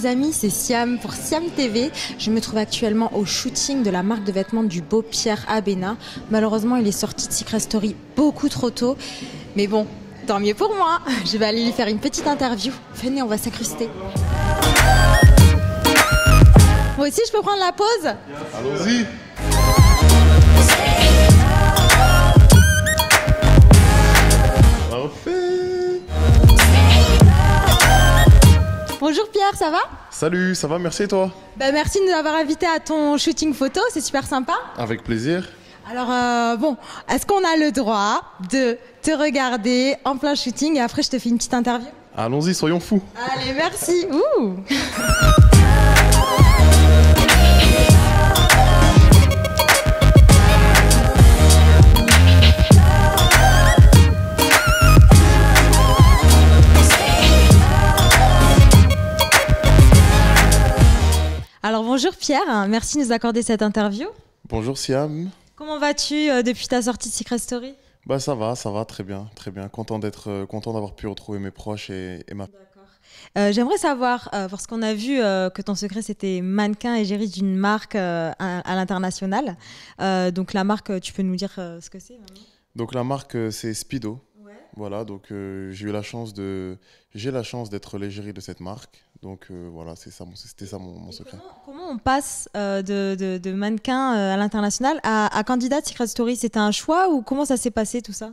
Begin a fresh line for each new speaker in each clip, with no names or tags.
les amis, c'est Siam pour Siam TV. Je me trouve actuellement au shooting de la marque de vêtements du beau Pierre Abena. Malheureusement, il est sorti de Secret Story beaucoup trop tôt. Mais bon, tant mieux pour moi. Je vais aller lui faire une petite interview. Venez, on va s'incruster. Moi aussi, je peux prendre la pause?
Allons-y.
Bonjour Pierre, ça va?
Salut, ça va, merci et toi?
Merci de nous avoir invités à ton shooting photo, c'est super sympa.
Avec plaisir.
Alors bon, est-ce qu'on a le droit de te regarder en plein shooting et après je te fais une petite interview?
Allons-y, soyons fous.
Allez, merci. Ouh. Alors bonjour Pierre, merci de nous accorder cette interview.
Bonjour Siam.
Comment vas-tu depuis ta sortie de Secret Story?
Ça va, très bien. Content d'avoir pu retrouver mes proches et ma...
D'accord. J'aimerais savoir, parce qu'on a vu que ton secret c'était mannequin égérie d'une marque à l'international. Donc la marque, tu peux nous dire ce que c'est maintenant?
Donc la marque c'est Speedo.
Ouais.
Voilà, donc j'ai la chance d'être l'égérie de cette marque. Donc voilà, c'était ça mon secret.
Comment on passe de mannequin à l'international à candidat de Secret Story? C'était un choix ou comment ça s'est passé tout ça?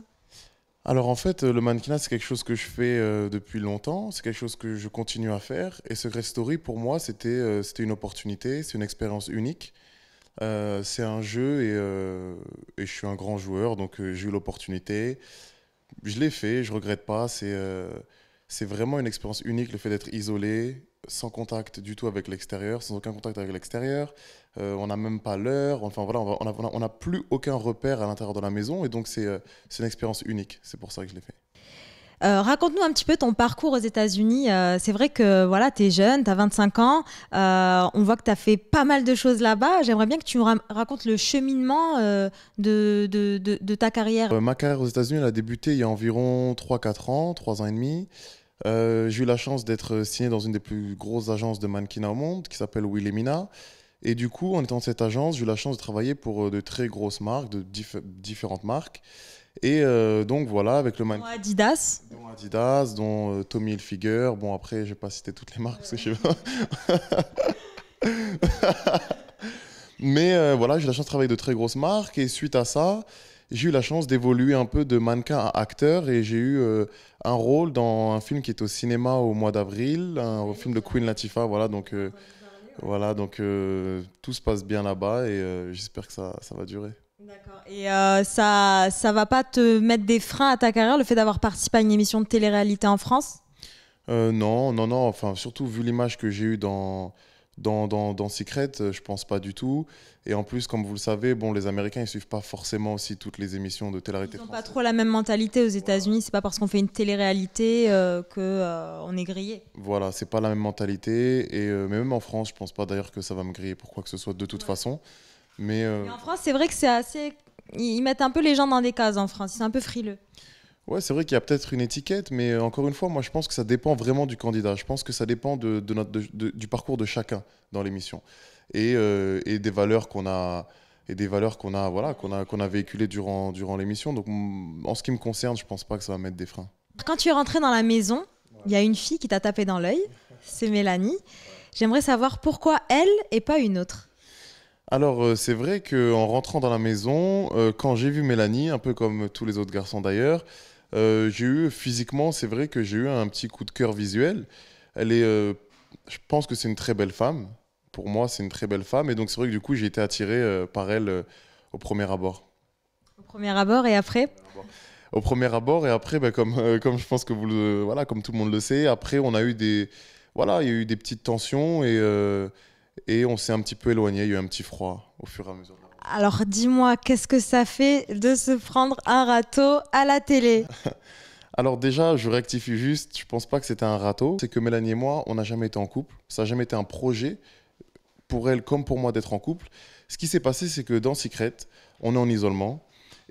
Alors en fait, le mannequinat, c'est quelque chose que je fais depuis longtemps, c'est quelque chose que je continue à faire. Et Secret Story, pour moi, c'était une opportunité, c'est une expérience unique. C'est un jeu et je suis un grand joueur, donc j'ai eu l'opportunité. Je l'ai fait, je regrette pas. C'est vraiment une expérience unique, le fait d'être isolé, sans contact du tout avec l'extérieur, sans aucun contact avec l'extérieur. On n'a même pas l'heure. Enfin voilà, on n'a plus aucun repère à l'intérieur de la maison. Et donc c'est une expérience unique. C'est pour ça que je l'ai fait.
Raconte-nous un petit peu ton parcours aux États-Unis. C'est vrai que voilà, tu es jeune, tu as 25 ans. On voit que tu as fait pas mal de choses là-bas. J'aimerais bien que tu nous racontes le cheminement de ta carrière.
Ma carrière aux États-Unis, elle a débuté il y a environ 3-4 ans, 3 ans et demi. J'ai eu la chance d'être signé dans une des plus grosses agences de mannequinat au monde, qui s'appelle Wilhelmina. Et du coup, en étant dans cette agence, j'ai eu la chance de travailler pour de très grosses marques, de différentes marques. Et donc voilà, avec le mannequin.
Dont
Adidas, dont Tommy Hilfiger. Bon, après, je ne vais pas citer toutes les marques parce que je sais pas. Mais voilà, j'ai eu la chance de travailler avec de très grosses marques. Et suite à ça, j'ai eu la chance d'évoluer un peu de mannequin à acteur. Et j'ai eu un rôle dans un film qui est au cinéma au mois d'avril, un film de Queen Latifah. Voilà, donc, tout se passe bien là-bas et j'espère que ça va durer.
D'accord. Et ça va pas te mettre des freins à ta carrière, le fait d'avoir participé à une émission de télé-réalité en France?
Non. Enfin, surtout vu l'image que j'ai eue dans Secret, je pense pas du tout. Et en plus, comme vous le savez, bon, les Américains, ils suivent pas forcément aussi toutes les émissions de télé-réalité
Ils n'ont
françaises.
pas trop la même mentalité aux États-Unis. C'est pas parce qu'on fait une télé-réalité qu'on est grillé.
Voilà, c'est pas la même mentalité. Et mais même en France, je pense pas d'ailleurs que ça va me griller pour quoi que ce soit de toute façon. Mais
en France, c'est vrai que c'est assez... Ils mettent un peu les gens dans des cases en France. Ils sont un peu frileux.
ouais, c'est vrai qu'il y a peut-être une étiquette, mais encore une fois, moi, je pense que ça dépend vraiment du candidat. Je pense que ça dépend du parcours de chacun dans l'émission et des valeurs qu'on a voilà, qu'on a véhiculées durant l'émission. Donc, en ce qui me concerne, je pense pas que ça va mettre des freins.
Quand tu es rentré dans la maison, il y a une fille qui t'a tapé dans l'œil. C'est Mélanie. J'aimerais savoir pourquoi elle et pas une autre.
Alors, c'est vrai qu'en rentrant dans la maison, quand j'ai vu Mélanie, un peu comme tous les autres garçons d'ailleurs, physiquement, c'est vrai que j'ai eu un petit coup de cœur visuel. Je pense que c'est une très belle femme. Pour moi, c'est une très belle femme. Et donc, c'est vrai que du coup, j'ai été attiré par elle au premier abord.
Au premier abord et après?
Au premier abord et après, comme je pense que voilà, comme tout le monde le sait, après, il y a eu des petites tensions et on s'est un petit peu éloigné. Il y a eu un petit froid au fur et à mesure.
Alors dis-moi, qu'est-ce que ça fait de se prendre un râteau à la télé?
Alors déjà, je rectifie juste, je pense pas que c'était un râteau. C'est que Mélanie et moi, on n'a jamais été en couple. Ça n'a jamais été un projet pour elle comme pour moi d'être en couple. Ce qui s'est passé, c'est que dans Secret, on est en isolement.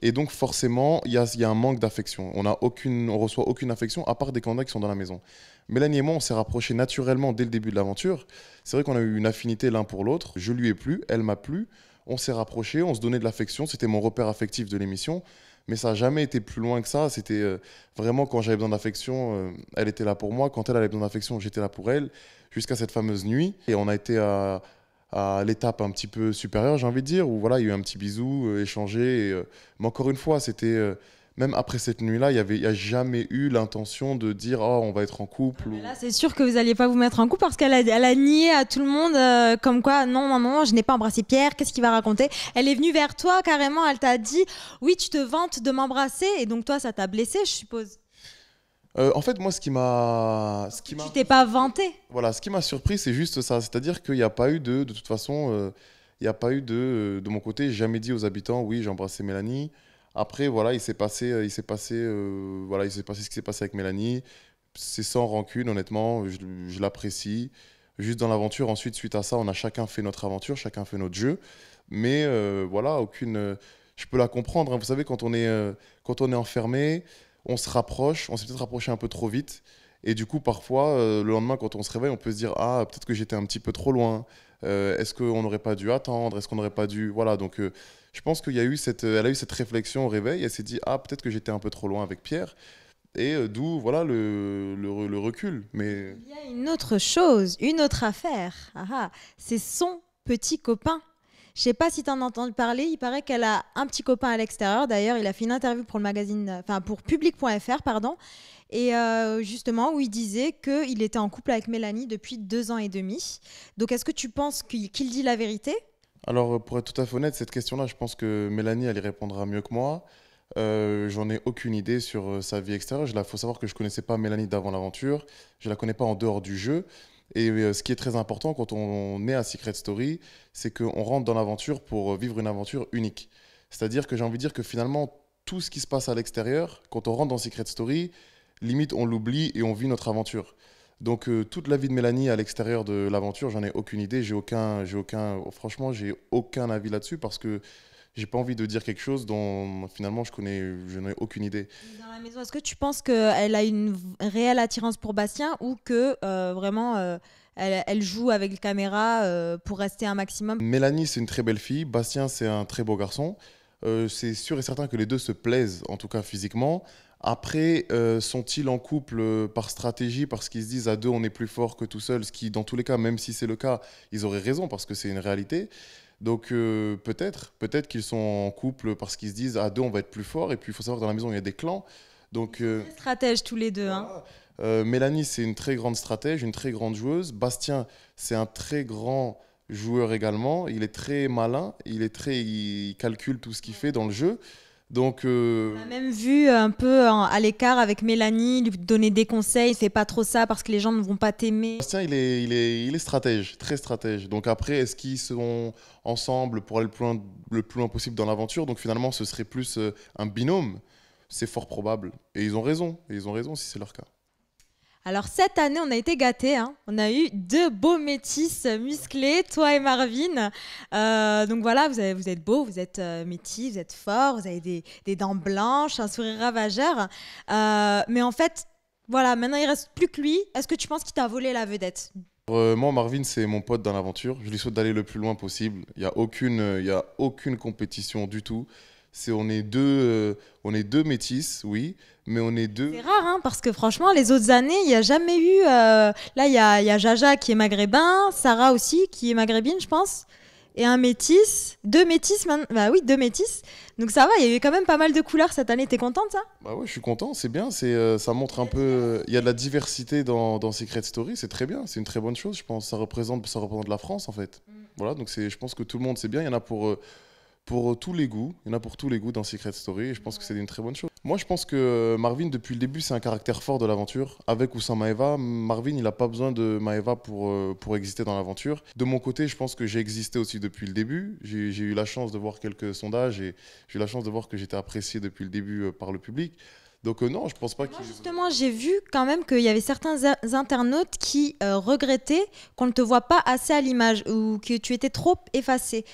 Et donc forcément, il y a un manque d'affection. On reçoit aucune affection à part des candidats qui sont dans la maison. Mélanie et moi, on s'est rapprochés naturellement dès le début de l'aventure. C'est vrai qu'on a eu une affinité l'un pour l'autre. Je lui ai plu, elle m'a plu. On s'est rapprochés, on se donnait de l'affection. C'était mon repère affectif de l'émission. Mais ça n'a jamais été plus loin que ça. C'était vraiment quand j'avais besoin d'affection, elle était là pour moi. Quand elle avait besoin d'affection, j'étais là pour elle. Jusqu'à cette fameuse nuit. Et on a été à l'étape un petit peu supérieure, j'ai envie de dire, où voilà, il y a eu un petit bisou, échangé. Mais encore une fois, c'était même après cette nuit-là, il y a jamais eu l'intention de dire oh, on va être en couple.
Mais là, c'est sûr que vous n'alliez pas vous mettre en couple parce elle a nié à tout le monde comme quoi non, non, non, je n'ai pas embrassé Pierre, qu'est-ce qu'il va raconter? Elle est venue vers toi carrément, elle t'a dit oui, tu te vantes de m'embrasser et donc toi, ça t'a blessé, je suppose.
En fait, moi,
Tu t'es pas vanté.
voilà, ce qui m'a surpris, c'est juste ça. C'est-à-dire qu'il n'y a pas eu de toute façon, il n'y a pas eu de mon côté, j'ai jamais dit aux habitants, oui, j'ai embrassé Mélanie. Après, voilà, voilà, il s'est passé ce qui s'est passé avec Mélanie. C'est sans rancune, honnêtement, je l'apprécie. Juste dans l'aventure, ensuite, suite à ça, on a chacun fait notre aventure, chacun fait notre jeu. Mais voilà, je peux la comprendre, hein. Vous savez, quand on est enfermé, on se rapproche, on s'est peut-être rapproché un peu trop vite. Et du coup, parfois, le lendemain, quand on se réveille, on peut se dire, ah, peut-être que j'étais un petit peu trop loin. Est-ce qu'on n'aurait pas dû attendre? Est-ce qu'on n'aurait pas dû... Voilà, donc je pense elle a eu cette réflexion au réveil. Elle s'est dit, ah, peut-être que j'étais un peu trop loin avec Pierre. Et d'où, voilà, le recul. Mais
Il y a une autre chose, une autre affaire. Ah, ah, c'est son petit copain. Je sais pas si tu en as entendu parler, il paraît qu'elle a un petit copain à l'extérieur. D'ailleurs, il a fait une interview pour le magazine, enfin pour public.fr, pardon. Et justement, où il disait qu'il était en couple avec Mélanie depuis 2 ans et demi. Donc, est-ce que tu penses qu'il dit la vérité?
alors, pour être tout à fait honnête, cette question-là, je pense que Mélanie, elle y répondra mieux que moi. J'en ai aucune idée sur sa vie extérieure. Il faut savoir que je connaissais pas Mélanie d'avant l'aventure. Je la connais pas en dehors du jeu. Et ce qui est très important quand on est à Secret Story, c'est qu'on rentre dans l'aventure pour vivre une aventure unique. C'est-à-dire que j'ai envie de dire que finalement, tout ce qui se passe à l'extérieur, quand on rentre dans Secret Story, limite on l'oublie et on vit notre aventure. Donc toute la vie de Mélanie à l'extérieur de l'aventure, j'en ai aucune idée. Franchement, j'ai aucun avis là-dessus parce que j'ai pas envie de dire quelque chose dont finalement je n'ai aucune idée.
Dans la maison, est-ce que tu penses qu'elle a une réelle attirance pour Bastien ou que vraiment elle joue avec la caméra pour rester un maximum?
Mélanie, c'est une très belle fille. Bastien, c'est un très beau garçon. C'est sûr et certain que les deux se plaisent, en tout cas physiquement. Après, sont-ils en couple par stratégie, parce qu'ils se disent à deux on est plus fort que tout seul, ce qui, dans tous les cas, même si c'est le cas, ils auraient raison parce que c'est une réalité. Donc peut-être qu'ils sont en couple parce qu'ils se disent à deux on va être plus fort. Et puis il faut savoir que dans la maison il y a des clans. Donc
Très stratèges tous les deux, hein.
voilà. Mélanie, c'est une très grande stratège, une très grande joueuse. Bastien, c'est un très grand joueur également. Il est très malin, il calcule tout ce qu'il fait dans le jeu. Donc,
On a même vu un peu à l'écart avec Mélanie, lui donner des conseils, fais pas trop ça parce que les gens ne vont pas t'aimer.
Bastien, il est stratège, très stratège. Donc après, est-ce qu'ils seront ensemble pour aller le plus loin possible dans l'aventure? Donc finalement, ce serait plus un binôme. C'est fort probable. Et ils ont raison. Et ils ont raison si c'est leur cas.
Alors cette année, on a été gâtés, hein. On a eu 2 beaux métis musclés, toi et Marvin. Donc voilà, vous êtes beaux, vous êtes métis, vous êtes forts, vous avez des dents blanches, un sourire ravageur. Mais en fait, voilà, maintenant il reste plus que lui. Est-ce que tu penses qu'il t'a volé la vedette?
Moi, Marvin, c'est mon pote dans l'aventure. Je lui souhaite d'aller le plus loin possible. Il y a aucune compétition du tout. On est deux métis, oui, mais on est deux.
C'est rare, hein, parce que franchement, les autres années, il n'y a jamais eu... là, il y a Jaja qui est maghrébin, Sarah aussi qui est maghrébine, je pense, et un métis. 2 métis, bah oui, 2 métis. Donc ça va, il y a eu quand même pas mal de couleurs cette année. T'es contente, ça?
Bah ouais, je suis content, c'est bien. Ça montre un peu. Il y a de la diversité dans Secret Story, c'est très bien, c'est une très bonne chose, je pense. Ça représente la France, en fait. Voilà, donc je pense que tout le monde, c'est bien. Il y en a pour tous les goûts. Il y en a pour tous les goûts dans Secret Story et je pense que c'est une très bonne chose. Moi, je pense que Marvin, depuis le début, c'est un caractère fort de l'aventure. Avec ou sans Maëva, Marvin, il n'a pas besoin de Maëva pour exister dans l'aventure. De mon côté, je pense que j'ai existé aussi depuis le début. J'ai eu la chance de voir quelques sondages et j'ai eu la chance de voir que j'étais apprécié depuis le début par le public. Donc non, je pense pas qu'il...
Justement, j'ai vu quand même qu'il y avait certains internautes qui regrettaient qu'on ne te voit pas assez à l'image ou que tu étais trop effacé.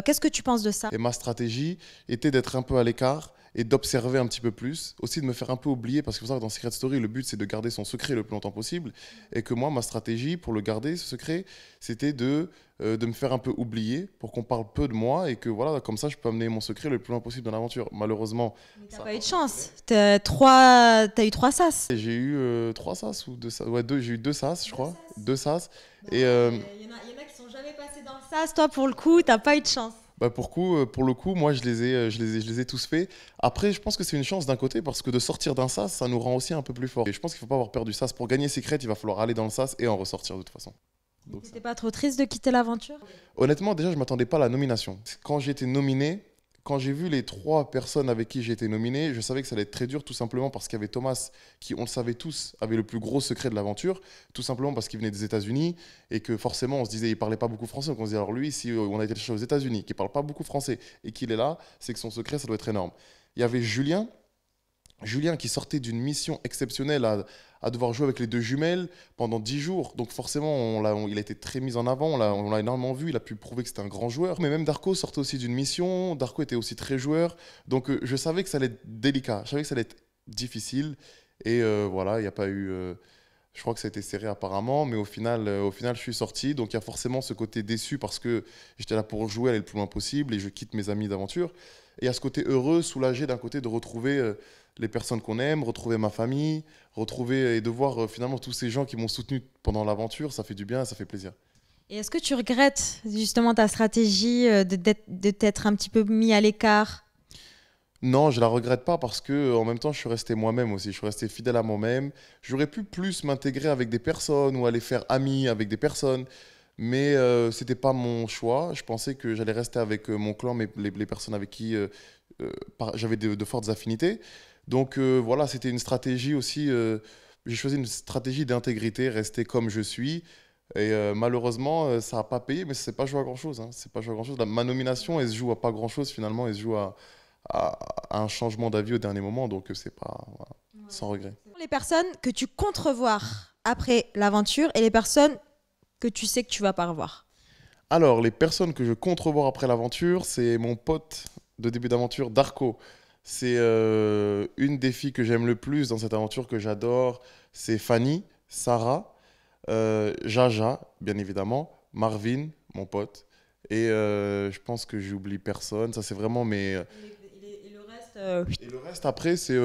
Qu'est-ce que tu penses de ça?
Et ma stratégie était d'être un peu à l'écart et d'observer un petit peu plus. Aussi de me faire un peu oublier, parce que dans Secret Story, le but c'est de garder son secret le plus longtemps possible. Et que moi, ma stratégie pour le garder, ce secret, c'était de me faire un peu oublier pour qu'on parle peu de moi et que voilà, comme ça, je peux amener mon secret le plus loin possible dans l'aventure. Malheureusement.
Mais t'as pas eu de chance. T'as eu 3 sas.
J'ai eu 3 sas ou 2 sas. Ouais, j'ai eu 2 sas, je crois. 2 sas.
Bon,
Et
il y en a qui sont jamais passés dans le sas. Toi, pour le coup, t'as pas eu de chance.
bah pour le coup, moi, je les ai tous faits. Après, je pense que c'est une chance d'un côté parce que de sortir d'un sas, ça nous rend aussi un peu plus fort. Et je pense qu'il faut pas avoir peur du sas. Pour gagner Secret, il va falloir aller dans le sas et en ressortir de toute façon. Donc,
T'étais pas trop triste de quitter l'aventure?
honnêtement, déjà, je m'attendais pas à la nomination. Quand j'ai été nominé, quand j'ai vu les 3 personnes avec qui j'ai été nominé, je savais que ça allait être très dur, tout simplement parce qu'il y avait Thomas, qui, on le savait tous, avait le plus gros secret de l'aventure, tout simplement parce qu'il venait des États-Unis et que forcément, on se disait, il parlait pas beaucoup français. Donc on se disait, alors lui, si on a été chercher aux États-Unis, qui parle pas beaucoup français et qu'il est là, c'est que son secret, ça doit être énorme. Il y avait Julien qui sortait d'une mission exceptionnelle à devoir jouer avec les 2 jumelles pendant 10 jours. Donc forcément, il a été très mis en avant, on l'a énormément vu, il a pu prouver que c'était un grand joueur. Mais même Darko sortait aussi d'une mission, Darko était aussi très joueur. Donc je savais que ça allait être délicat, je savais que ça allait être difficile. Et voilà, il n'y a pas eu... je crois que ça a été serré apparemment, mais au final, je suis sorti. Donc il y a forcément ce côté déçu parce que j'étais là pour jouer, aller le plus loin possible et je quitte mes amis d'aventure. Et il y a ce côté heureux, soulagé d'un côté de retrouver les personnes qu'on aime, retrouver ma famille, retrouver et de voir finalement tous ces gens qui m'ont soutenu pendant l'aventure. Ça fait du bien, ça fait plaisir.
Et est-ce que tu regrettes justement ta stratégie de t'être un petit peu mis à l'écart?
Non, je la regrette pas parce que en même temps, je suis resté moi-même aussi. Je suis resté fidèle à moi-même. J'aurais pu plus m'intégrer avec des personnes ou aller faire ami avec des personnes, mais c'était pas mon choix. Je pensais que j'allais rester avec mon clan, mais les personnes avec qui j'avais de fortes affinités. Donc voilà, c'était une stratégie aussi. J'ai choisi une stratégie d'intégrité, rester comme je suis. Et malheureusement, ça n'a pas payé, mais c'est pas joué à grand-chose. Hein. C'est pas joué à grand-chose. Ma nomination, elle se joue à pas grand-chose finalement. Elle se joue à un changement d'avis au dernier moment, donc c'est pas voilà, sans regret.
Les personnes que tu comptes revoir après l'aventure et les personnes que tu sais que tu vas pas revoir.
Alors, les personnes que je compte revoir après l'aventure, c'est mon pote de début d'aventure, Darko. C'est une des filles que j'aime le plus dans cette aventure, que j'adore. C'est Fanny, Sarah, Jaja, bien évidemment, Marvin, mon pote. Et je pense que j'oublie personne. Ça, c'est vraiment mes...
Et le reste,
Et le reste, après, c'est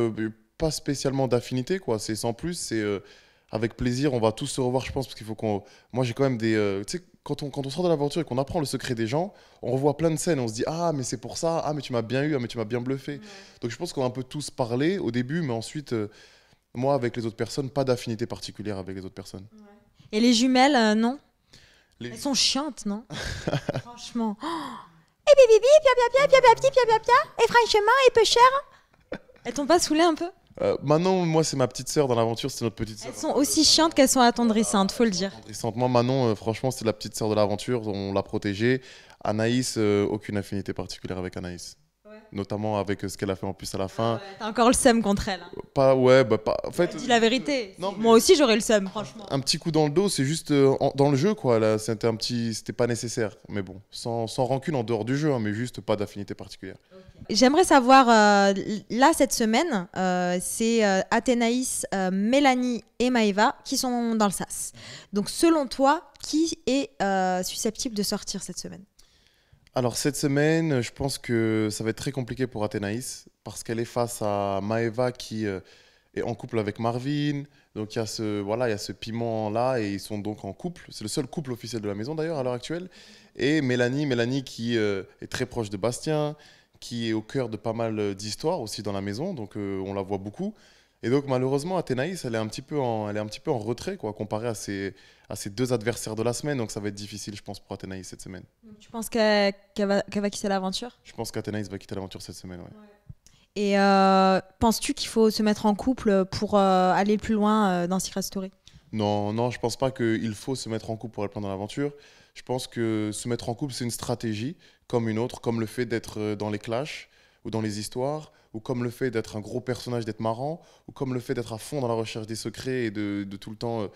pas spécialement d'affinité, quoi. C'est sans plus, c'est avec plaisir. On va tous se revoir, je pense, parce qu'il faut qu'on. Moi, j'ai quand même des. Tu sais, quand on sort de l'aventure et qu'on apprend le secret des gens, on revoit plein de scènes. On se dit, ah, mais c'est pour ça. Ah, mais tu m'as bien eu. Ah, mais tu m'as bien bluffé.
Ouais.
Donc, je pense qu'on va un peu tous parler au début, mais ensuite, moi, avec les autres personnes, pas d'affinité particulière avec les autres personnes.
Et les jumelles, non?
Les-
Elles sont chiantes, non? Franchement. Et bibi, pia pia pia pia pia pia pia pia. Et franchement, et peu cher. Elles t'ont pas saoulé un peu?
Manon, moi, c'est ma petite sœur dans l'aventure. C'est notre petite sœur.
Elles sont aussi chiantes qu'elles sont attendrissantes, faut le dire.
Attendrissante. Moi, Manon, franchement, c'est la petite sœur de l'aventure. On l'a protégée. Anaïs, aucune affinité particulière avec Anaïs.
Ouais.
Notamment avec ce qu'elle a fait en plus à la fin.
Ouais, t'as encore le seum contre elle. Hein.
Pas, ouais, bah, pas. En fait,
Dis la vérité.
Non, mais-
Moi aussi, j'aurais le seum, franchement.
un petit coup dans le dos, c'est juste dans le jeu, quoi. Là, c'était pas nécessaire. Mais bon, sans rancune en dehors du jeu, hein, mais juste pas d'affinité particulière.
J'aimerais savoir, là, cette semaine, c'est Athénaïs, Mélanie et Maëva qui sont dans le SAS. Donc, selon toi, qui est susceptible de sortir cette semaine?
Alors, cette semaine, je pense que ça va être très compliqué pour Athénaïs parce qu'elle est face à Maeva qui est en couple avec Marvin. Donc, voilà, il y a ce piment-là et ils sont donc en couple. C'est le seul couple officiel de la maison d'ailleurs à l'heure actuelle. Et Mélanie qui est très proche de Bastien, qui est au cœur de pas mal d'histoires aussi dans la maison. Donc, on la voit beaucoup. Et donc, malheureusement, Athénaïs, elle est un petit peu en retrait, quoi, comparée à ses 2 adversaires de la semaine. Donc, ça va être difficile, je pense, pour Athénaïs cette semaine.
Tu penses qu'elle va quitter l'aventure?
Je pense qu'Athénaïs va quitter l'aventure cette semaine, ouais.
Et penses-tu qu'il faut se mettre en couple pour aller plus loin dans Secret Story?
Non, non, je pense pas qu'il faut se mettre en couple pour aller plus loin dans l'aventure. Je pense que se mettre en couple, c'est une stratégie comme une autre, comme le fait d'être dans les clashs ou dans les histoires, ou comme le fait d'être un gros personnage, d'être marrant, ou comme le fait d'être à fond dans la recherche des secrets et de tout le temps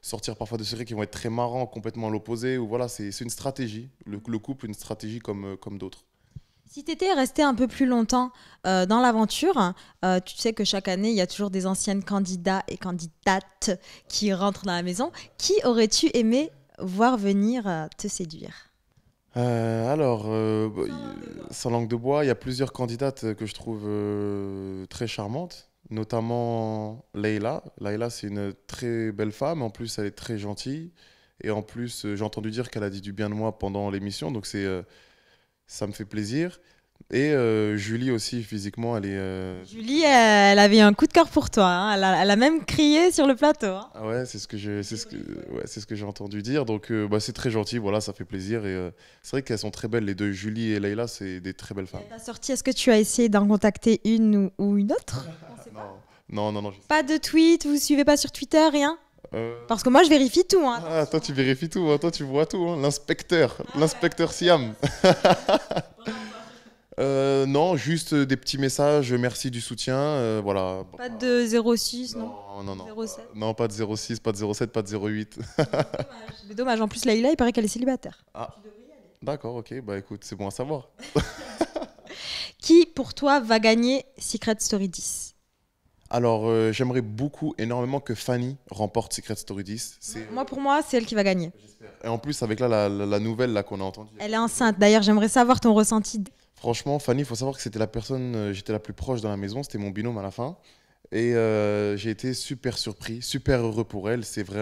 sortir parfois de secrets qui vont être très marrants, complètement à l'opposé. Ou voilà, c'est une stratégie. Le couple, une stratégie comme d'autres.
Si tu étais resté un peu plus longtemps dans l'aventure, tu sais que chaque année, il y a toujours des anciennes candidats et candidates qui rentrent dans la maison. Qui aurais-tu aimé voir venir te séduire?
Sans langue de bois, il y a plusieurs candidates que je trouve très charmantes, notamment Leïla. Leïla, c'est une très belle femme, en plus elle est très gentille. Et en plus, j'ai entendu dire qu'elle a dit du bien de moi pendant l'émission, donc ça me fait plaisir. Et Julie aussi, physiquement, elle est...
Julie, elle avait un coup de cœur pour toi, hein. Elle a même crié sur le plateau, hein.
Ah ouais, c'est ce que j'ai entendu dire. Donc, bah, c'est très gentil, voilà, ça fait plaisir. Et c'est vrai qu'elles sont très belles, les deux, Julie et Leïla, c'est des très belles femmes.
Ta sortie, est-ce que tu as essayé d'en contacter une ou une autre?
Non.
Pas de tweet, vous suivez pas sur Twitter, rien?
Euh,
Parce que moi, je vérifie tout, hein.
Ah, toi, tu vérifies tout, hein, toi, tu vois tout, hein. L'inspecteur Siam. Non, juste des petits messages, merci du soutien, voilà.
Pas de 06, non?
Non.
07.
Non, pas de 06, pas de 07, pas de 08.
C'est dommage. En plus, Laïla, il paraît qu'elle est célibataire.
Ah, d'accord, ok, bah écoute, c'est bon à savoir.
Qui, pour toi, va gagner Secret Story 10?
Alors, j'aimerais énormément que Fanny remporte Secret Story 10.
Moi, pour moi, c'est elle qui va gagner.
Et en plus, avec la nouvelle là, qu'on a entendue.
Elle est enceinte. D'ailleurs, j'aimerais savoir ton ressenti.
Franchement, Fanny, il faut savoir que c'était la personne, j'étais la plus proche dans la maison, c'était mon binôme à la fin. Et j'ai été super surpris, super heureux pour elle. C'était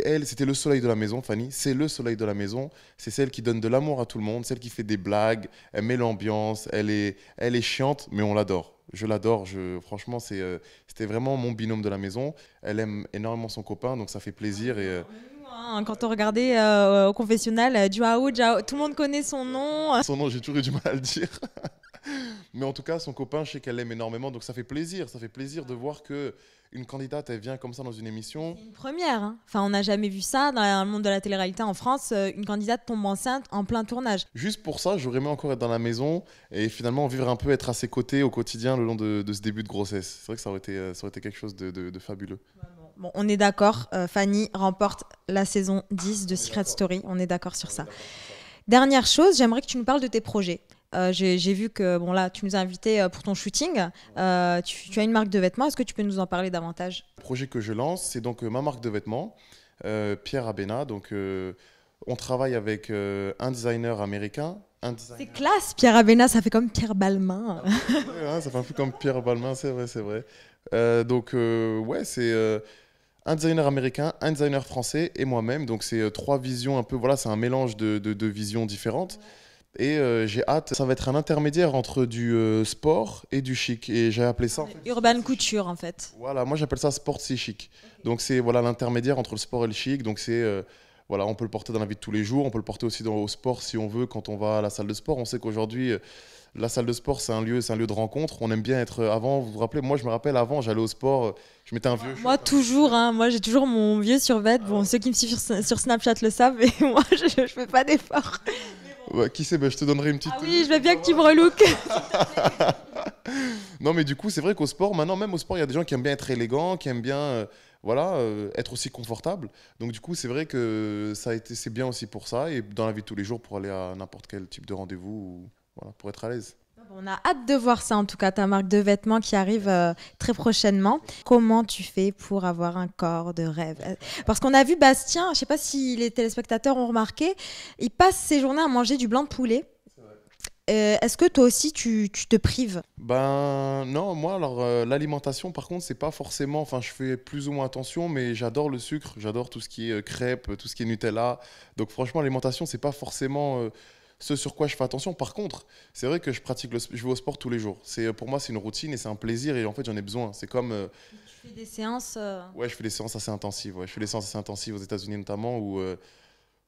elle, c'était le soleil de la maison, Fanny. C'est le soleil de la maison. C'est celle qui donne de l'amour à tout le monde, celle qui fait des blagues. Elle met l'ambiance. Elle est chiante, mais on l'adore. Je l'adore. Franchement, c'était vraiment mon binôme de la maison. Elle aime énormément son copain, donc ça fait plaisir. Et,
Quand on regardait au confessionnal, Joao, tout le monde connaît son nom.
son nom, j'ai toujours eu du mal à le dire. Mais en tout cas, son copain, je sais qu'elle l'aime énormément, donc ça fait plaisir. Ça fait plaisir de voir que une candidate, elle vient comme ça dans une émission.
C'est une première, hein. Enfin, on n'a jamais vu ça dans le monde de la télé-réalité en France. Une candidate tombe enceinte en plein tournage.
Juste pour ça, j'aurais aimé encore être dans la maison et finalement vivre un peu, être à ses côtés au quotidien le long de ce début de grossesse. C'est vrai que ça aurait été quelque chose de fabuleux.
Bon, on est d'accord. Fanny remporte la saison 10 de Secret Story. On est d'accord sur ça. Dernière chose, j'aimerais que tu nous parles de tes projets. J'ai vu que bon là, tu nous as invités pour ton shooting. Tu as une marque de vêtements. Est-ce que tu peux nous en parler davantage?
Le projet que je lance, c'est donc ma marque de vêtements, Pierre Abena. Donc, on travaille avec un designer américain.
C'est classe, Pierre Abena, ça fait comme Pierre Balmain.
Ouais, ça fait un peu comme Pierre Balmain, c'est vrai, c'est vrai. Ouais, c'est un designer américain, un designer français et moi-même. Donc, c'est trois visions un peu. Voilà, c'est un mélange de visions différentes. Et j'ai hâte, ça va être un intermédiaire entre du sport et du chic. Et j'ai appelé ça...
Urban couture, en fait.
Voilà, moi j'appelle ça sport c'est chic. Donc c'est voilà l'intermédiaire entre le sport et le chic. Donc voilà, on peut le porter dans la vie de tous les jours, on peut le porter aussi au sport si on veut quand on va à la salle de sport. On sait qu'aujourd'hui la salle de sport c'est un lieu de rencontre. On aime bien être avant. Vous vous rappelez, moi je me rappelle avant, j'allais au sport, je mettais un vieux.
Moi toujours, hein, moi j'ai toujours mon vieux survêt. Bon, ceux qui me suivent sur Snapchat le savent, mais moi je fais pas d'efforts.
Ouais, qui sait, je te donnerai une petite.
Ah oui, je veux bien que tu me relooks.
Non, mais du coup, c'est vrai qu'au sport, maintenant, même au sport, il y a des gens qui aiment bien être élégants, qui aiment bien être aussi confortable. Donc, du coup, c'est vrai que c'est bien aussi pour ça et dans la vie de tous les jours pour aller à n'importe quel type de rendez-vous, voilà, pour être à l'aise.
On a hâte de voir ça, en tout cas, ta marque de vêtements qui arrive très prochainement. Comment tu fais pour avoir un corps de rêve? Parce qu'on a vu Bastien, je ne sais pas si les téléspectateurs ont remarqué, il passe ses journées à manger du blanc de poulet. Est-ce que toi aussi, tu te prives?
Ben non, moi, alors l'alimentation, par contre, c'est pas forcément... Enfin, je fais plus ou moins attention, mais j'adore le sucre, j'adore tout ce qui est crêpes, tout ce qui est Nutella. Donc franchement, l'alimentation, c'est pas forcément... ce sur quoi je fais attention. Par contre, c'est vrai que je vais au sport tous les jours. Pour moi, c'est une routine et c'est un plaisir et en fait, j'en ai besoin. C'est comme...
Tu fais des séances
Ouais, je fais des séances assez intensives. Ouais. Je fais des séances assez intensives aux États-Unis notamment où,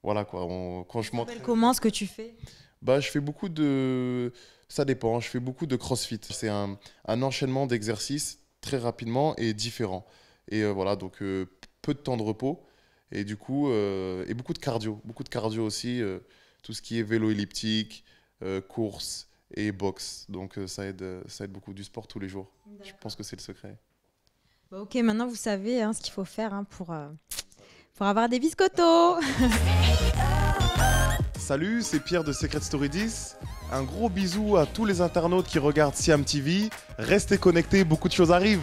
voilà quoi, quand je m'entraîne...
Comment ce que tu fais?
Bah, je fais beaucoup de... Ça dépend, je fais beaucoup de crossfit. C'est un enchaînement d'exercices très rapidement et différents. Et voilà, donc peu de temps de repos et du coup, et beaucoup de cardio. Beaucoup de cardio aussi. Tout ce qui est vélo elliptique, course et boxe. Donc ça aide beaucoup du sport tous les jours. Je pense que c'est le secret.
Bah, ok, maintenant vous savez ce qu'il faut faire pour avoir des biscottos.
Salut, c'est Pierre de Secret Story 10. Un gros bisou à tous les internautes qui regardent Siam TV. Restez connectés, beaucoup de choses arrivent.